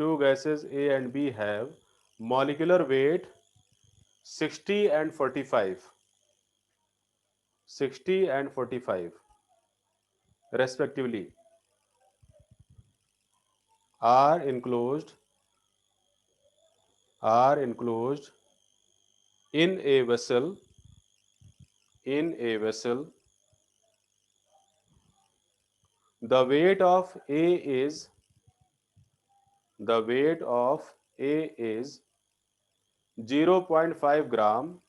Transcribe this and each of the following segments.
two gases A and B have molecular weight 60 and 45, 60 and 45 respectively, are enclosed in a vessel, in a vessel. The weight of A is, the weight of A is 0.5 gram,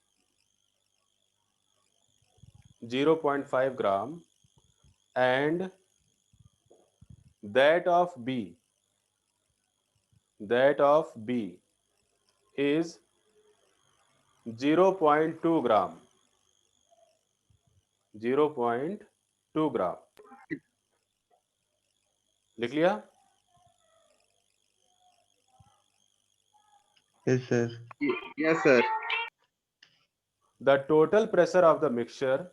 0.5 gram, and that of B, that of B is 0.2 gram, 0.2 gram. लिख लिया? Yes, sir. Yes, sir. The total pressure of the mixture,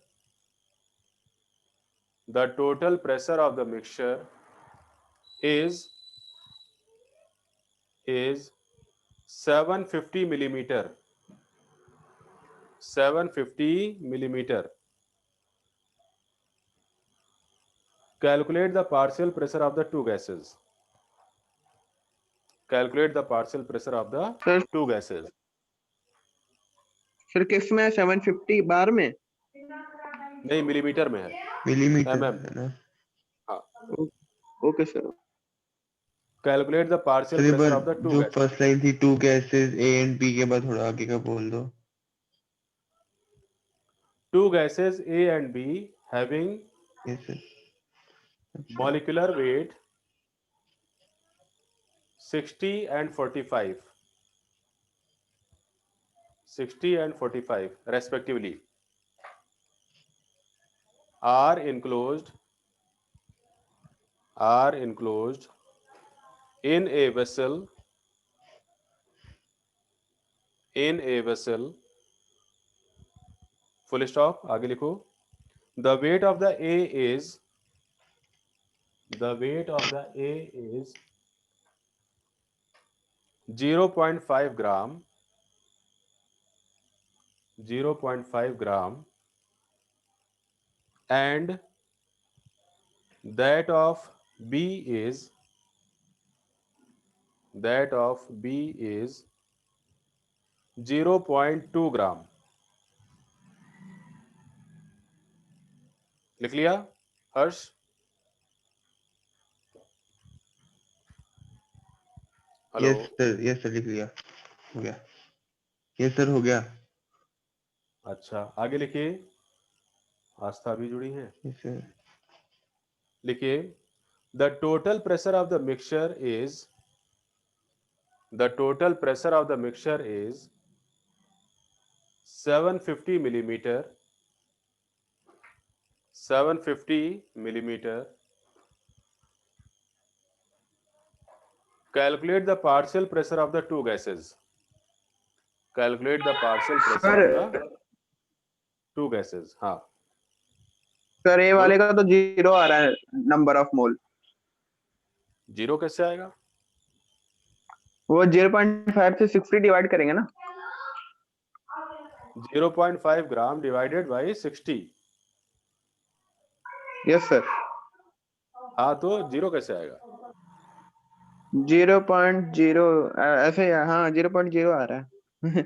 the total pressure of the mixture is 750 millimeter, 750 millimeter. Calculate the partial pressure of the two gases. Calculate the partial pressure of the Sir, two gases. फिर किस में 750 बार में? नहीं, millimetre में है, millimetre mm. है ना? हाँ. Okay sir. Calculate the partial sir एक pressure बार of the two जो gases. फर्स्ट लाइन थी two gases A and B के बाद थोड़ा आगे का बोल दो. Two gases A and B having Yes, sir. molecular weight 60 and 45, 60 and 45 respectively, are enclosed in a vessel, in a vessel, full stop. आगे लिखो. The weight of the A is, the weight of the A is 0.5 gram, 0.5 gram, and that of B is, that of B is 0.2 gram. लिख लिया हर्ष? Hello? Yes sir लिख लिया. हो गया. Yes sir हो गया. अच्छा, आगे लिखिए. आस्था भी जुड़ी है. Yes sir. लिखिए. The total pressure of the mixture is, the total pressure of the mixture is 750 millimeter, 750 millimeter. Calculate the partial pressure of the two gases. Calculate the partial pressure of the two gases. हाँ. Sir ए वाले का तो 0 आ रहा है number of mole. Zero कैसे आएगा? वो 0.5 से 60 डिवाइड करेंगे ना. 0.5 gram divided by 60. Yes sir. हाँ, तो जीरो कैसे आएगा? 0.0 ऐसे. हाँ 0.0 आ रहा है.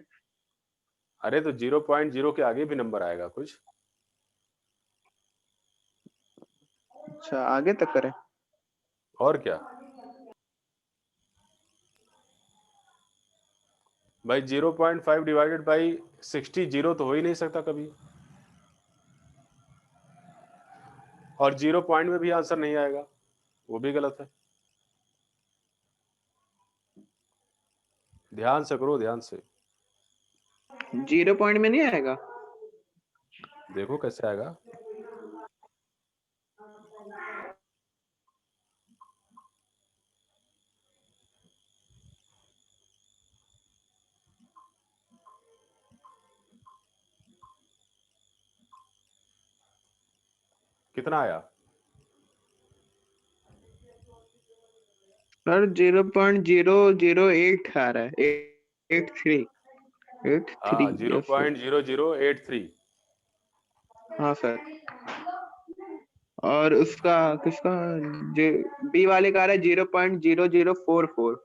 अरे तो 0.0 के आगे भी नंबर आएगा कुछ. अच्छा आगे तक करें. और क्या भाई? 0.5 डिवाइडेड बाई 60 जीरो तो हो ही नहीं सकता कभी. और 0 पॉइंट में भी आंसर नहीं आएगा, वो भी गलत है. ध्यान से करो, ध्यान से. 0 पॉइंट में नहीं आएगा. देखो कैसे आएगा. कितना आया? सर 0.008 आ रहा है 83 हाँ, 83 zero yes sir point zero zero eight three हाँ सर और उसका किसका बी वाले का आ रहा है 0.0044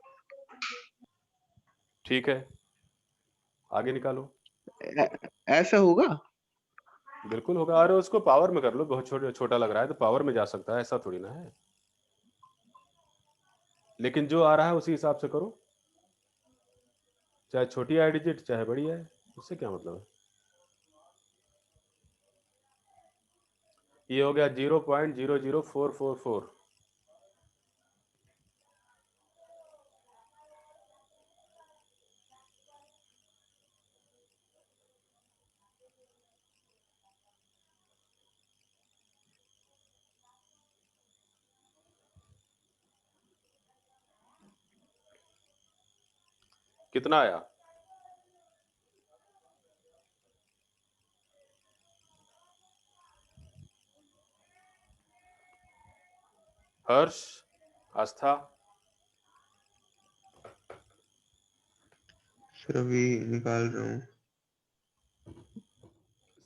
ठीक है, आगे निकालो। ऐसा होगा बिल्कुल होगा। अरे उसको पावर में कर लो, बहुत छोटा छोटा लग रहा है तो पावर में जा सकता है, ऐसा थोड़ी ना है। लेकिन जो आ रहा है उसी हिसाब से करो, चाहे छोटी आई डिजिट चाहे बड़ी है, उससे क्या मतलब है। ये हो गया 0.00444। कितना आया? हर्ष, आस्था, सर अभी निकाल रहा हूँ।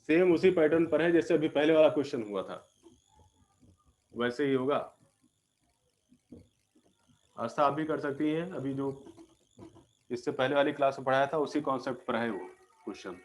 सेम उसी पैटर्न पर है जैसे अभी पहले वाला क्वेश्चन हुआ था, वैसे ही होगा। आस्था आप भी कर सकती हैं, अभी जो इससे पहले वाली क्लास में पढ़ाया था उसी कॉन्सेप्ट पर है वो क्वेश्चन।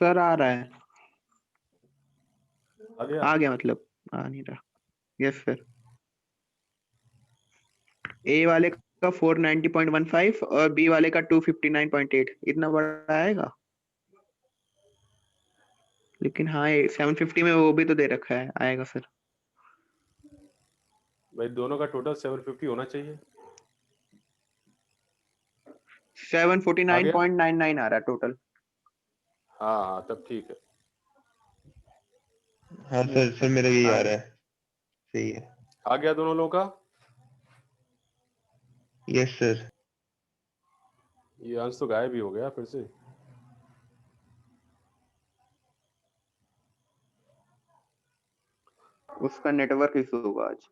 सर आ रहा है आ गया? आ गया मतलब आ नहीं रहा यस सर ए वाले का 490.15 और बी वाले का 259.8 इतना बड़ा आएगा लेकिन हाँ 750 में वो भी तो दे रखा है आएगा सर भाई दोनों का टोटल 750 होना चाहिए। आ गया? 749.99 आ रहा है टोटल हाँ हाँ, तब ठीक है। हाँ सर, सर मेरा यही आ आ रहा गया है। सही है। आ गया दोनों लोगों का? Yes sir. ये अंश तो गायब ही हो गया फिर से। उसका नेटवर्क इशू होगा आज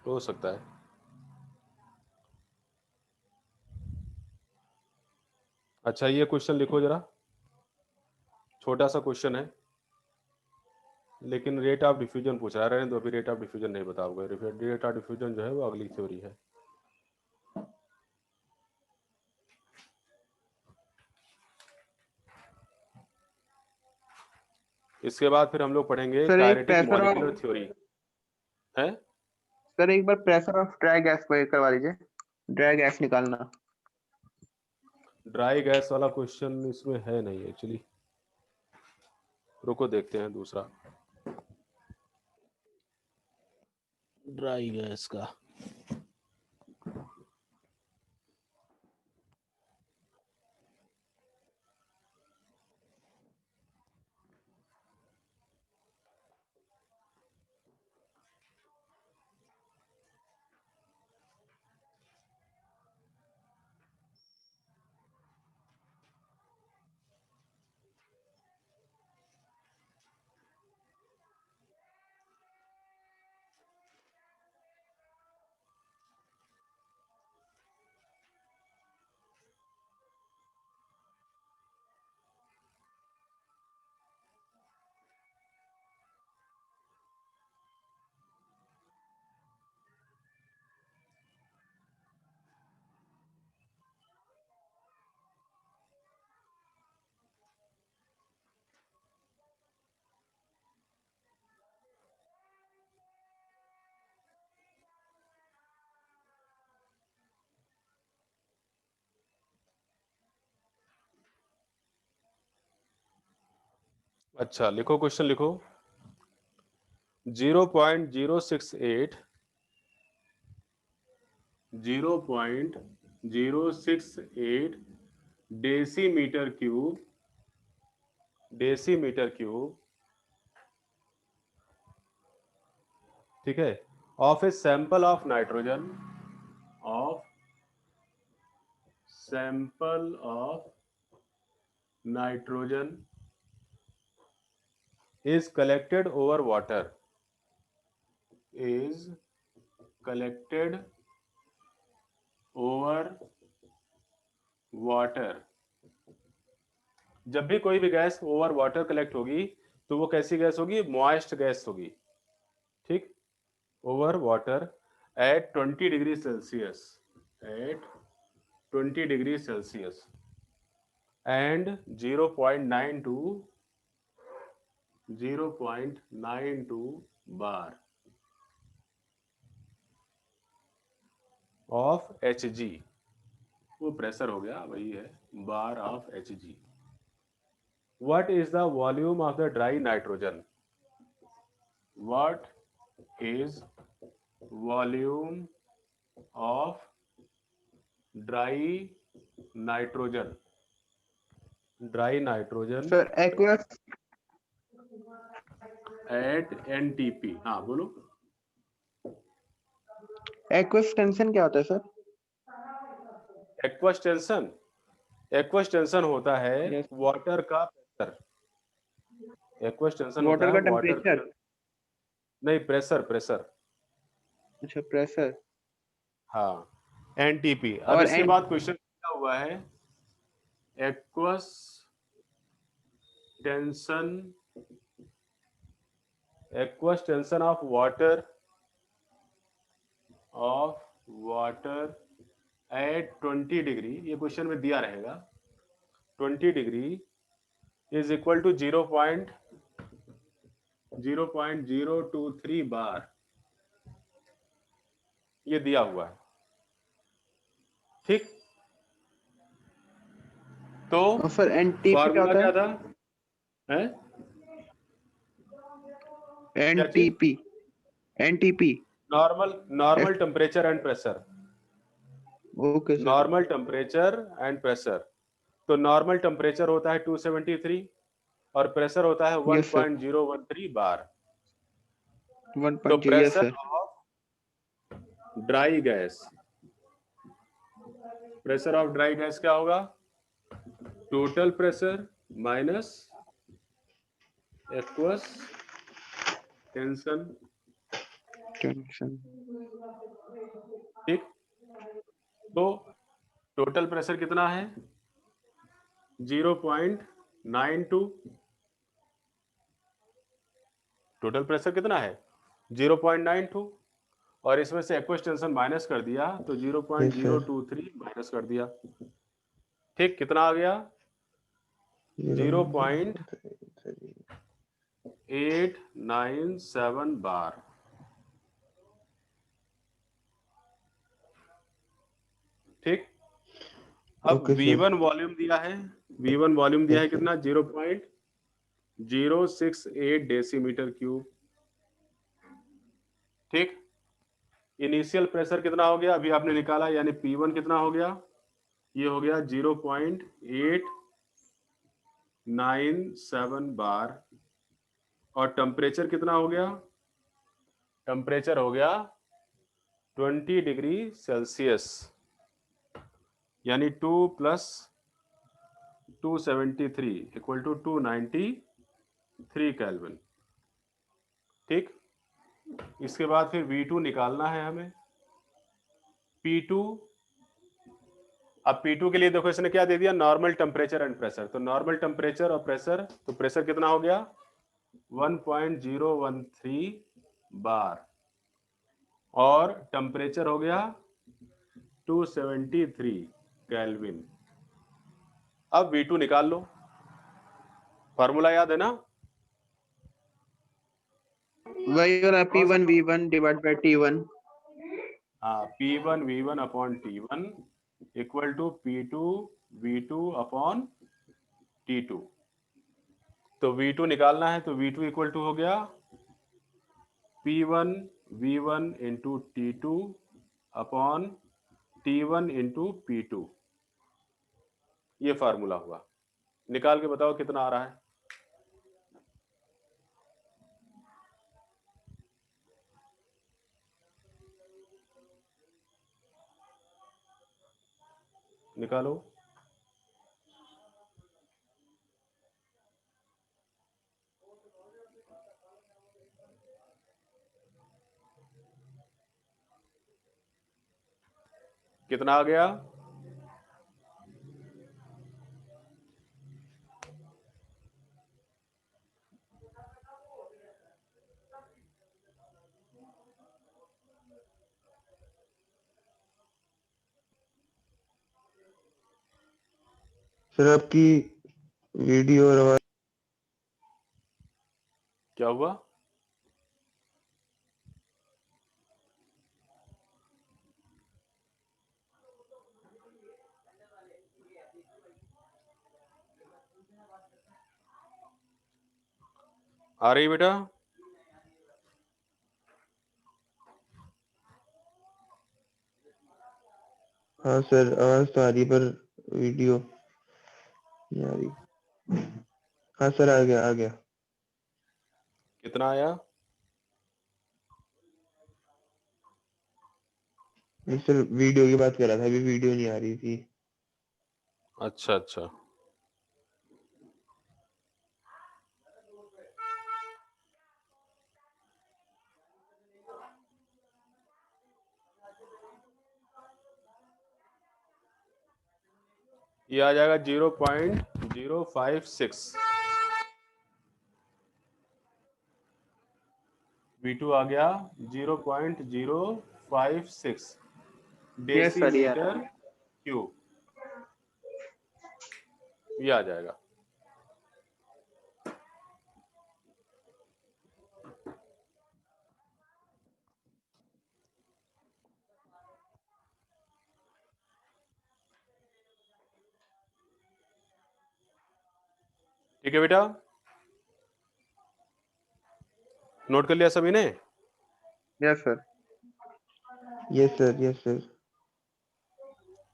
हो सकता है। अच्छा, ये क्वेश्चन लिखो जरा, छोटा सा क्वेश्चन है लेकिन रेट ऑफ डिफ्यूजन पूछ रहा है। रहने दो, अभी रेट ऑफ डिफ्यूजन नहीं बताओगे। रेट ऑफ डिफ्यूजन जो है वो अगली थ्योरी है। इसके बाद फिर हम लोग पढ़ेंगे सर एक kinetic pressure molecular of theory है। सर एक बार प्रेशर ऑफ ड्राई गैस को एक करवा लीजिए ड्राई गैस निकालना ड्राई गैस वाला क्वेश्चन इसमें है नहीं एक्चुअली, रुको देखते हैं दूसरा ड्राई गैस का। अच्छा लिखो, क्वेश्चन लिखो। 0.068 0.068 डेसीमीटर क्यूब, ठीक है, of a sample of nitrogen, of sample of nitrogen is collected over water, is collected over water। जब भी कोई भी गैस ओवर वाटर कलेक्ट होगी तो वो कैसी गैस होगी? मॉइस्ट गैस होगी, ठीक, over water at 20 degree celsius, at 20 degree celsius and 0.92 bar of Hg, वो प्रेशर हो गया, वही है bar of Hg। What is the volume of the dry nitrogen? What is volume of dry nitrogen? Dry nitrogen sir aqueous at NTP। हाँ बोलो। Aqueous tension क्या होता है sir? Aqueous tension, aqueous tension होता है Yes. वाटर का pressure. Aqueous tension होता water है का वाटर, टेम्परेचर? नहीं प्रेशर, प्रेशर। अच्छा प्रेशर। हाँ एनटीपी। अब और इसके बाद क्वेश्चन क्या हुआ है? Aqueous tension, aqueous tension of water at 20 degree, ये क्वेश्चन में दिया रहेगा। 20 डिग्री इज इक्वल टू 0.023 बार, ये दिया हुआ है, ठीक। तो और सर एनटीपी क्या फॉर्मूला होता क्या है? था? है NTP, NTP. Normal temperature and pressure, okay sir. Normal temperature and pressure. तो नॉर्मल टेम्परेचर होता है 273 और प्रेशर होता है यस सर। 1.013 बार। 1.0 तो yes pressure sir. Of dry gas, pressure of dry gas क्या होगा? Total pressure minus aqueous tension, tension. ठीक। तो टोटल प्रेशर कितना है? 0.92। टोटल प्रेशर कितना है? 0.92, और इसमें से एक्वस टेंशन माइनस कर दिया तो 0.023 माइनस कर दिया, ठीक। कितना आ गया? 0.897 बार, ठीक। अब Okay, sir. V1 वॉल्यूम दिया है, V1 वॉल्यूम दिया है कितना? 0.068 डेसीमीटर क्यूब, ठीक। इनिशियल प्रेशर कितना हो गया? अभी आपने निकाला, यानी P1 कितना हो गया? ये हो गया 0.897 बार। और टेम्परेचर कितना हो गया? टेम्परेचर हो गया 20 डिग्री सेल्सियस, यानी 2 + 273 इक्वल टू 293 केल्विन, ठीक। इसके बाद फिर V2 निकालना है हमें। P2, अब P2 के लिए देखो इसने क्या दे दिया? Normal temperature and pressure. तो नॉर्मल टेम्परेचर और प्रेशर, तो प्रेशर कितना हो गया? 1.013 बार, और टेम्परेचर हो गया 273 केल्विन। अब V2 निकाल लो, फॉर्मूला याद है ना? वही वाला P1 V1 divide by T1। हाँ, P1 V1 upon T1 equal to P2 V2 upon T2। तो V2 निकालना है, तो V2 इक्वल टू हो गया P1 V1 into T2 upon T1 into P2, ये फार्मूला हुआ। निकाल के बताओ कितना आ रहा है। निकालो। कितना आ गया? सर आपकी वीडियो और आवाज क्या हुआ? आ रही बेटा? हाँ सर आवाज तो आ रही है, पर वीडियो नहीं आ रही। हाँ सर आ गया। कितना आया? नहीं सर वीडियो की बात कर रहा था, अभी वीडियो नहीं आ रही थी। अच्छा अच्छा, ये आ जाएगा 0.056। V2 आ गया 0.056 यस सर, ये आ रहा डेसीमीटर है। क्यूब, ये आ जाएगा। ठीक है बेटा, नोट कर लिया सभी ने? Yes sir. Yes sir.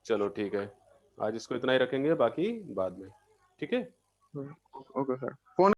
चलो ठीक है, आज इसको इतना ही रखेंगे, बाकी बाद में। ठीक है। Okay sir, phone